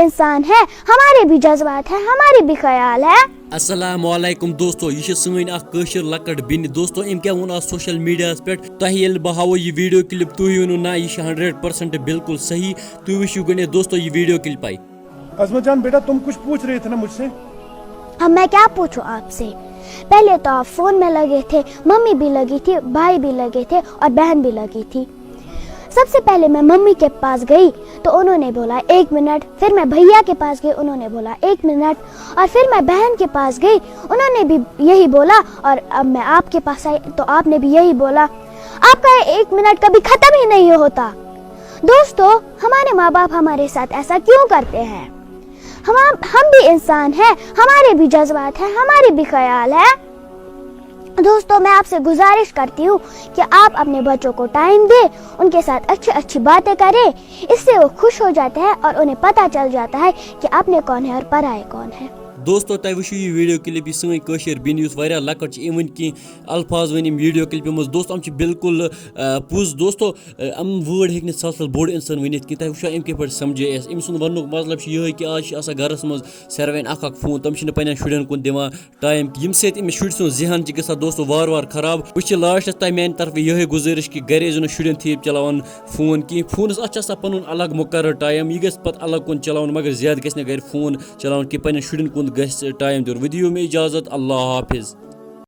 इंसान हैं, हमारे भी जज्बात हैं, हमारे भी ख्याल है। अस्सलाम वालेकुम दोस्तों, यह सैन कशर लकट बिन दोस्तों अम क्या वो सोशल मीडिया पे तह ये बहावो यह वीडियो क्लिप तुह वन ना यह 100% बिल्कुल सही। तुम वुचु गो दोस्तों यह वीडियो क्लिप आई। अजमत जान बेटा तुम कुछ पूछ रहे थे ना मुझसे। अब मैं क्या पूछूं आपसे। पहले तो आप फोन में लगे थे, मम्मी भी लगी थी, भाई भी लगे थे और बहन भी लगी थी। सबसे पहले मैं मम्मी के पास गई तो उन्होंने बोला 1 मिनट, फिर मैं भैया के पास गई, उन्होंने बोला 1 मिनट, और फिर मैं बहन के पास गई, उन्होंने भी यही बोला, और अब मैं आपके पास आई तो आपने भी यही बोला। आपका 1 मिनट कभी खत्म ही नहीं होता। दोस्तों, हमारे माँ बाप हमारे साथ ऐसा क्यों करते हैं? हम भी इंसान हैं, हमारे भी जज्बात हैं, हमारे भी ख्याल है। दोस्तों, मैं आपसे गुजारिश करती हूँ कि आप अपने बच्चों को टाइम दें, उनके साथ अच्छी अच्छी बातें करें, इससे वो खुश हो जाते हैं और उन्हें पता चल जाता है कि अपने कौन है और पराए कौन है। दोस्तों तुम वो यह वीडियो क्लिप यह सैन कशर बिन लकट इन की अल्फाज वन वीडियो क्लिप मज दोस्तों बिल्कुल पुज दोस्तों अम वर्ड हे सल बोड़ इंसान वन कि तुम वो अम पे समझे अम सुन वन मतलब यह कि आज घरस मज सारे अख फोन तम पे शुरन कुन दिवान टाइम यम शुर सुन जहन ग दोस्तों वार वार खराब। वह लास्टस तक मान तरफ यह गुजारिश कि गर शुरन थी चलान फोन कहीं फोनस अ पन अलग मुकर टाइम यह गत अलग कुन चलान मगर ज्यादा गर फोन चलान कि पे शुरन कुन गस टाइम दिन। वीडियो में इजाजत। अल्लाह हाफिज।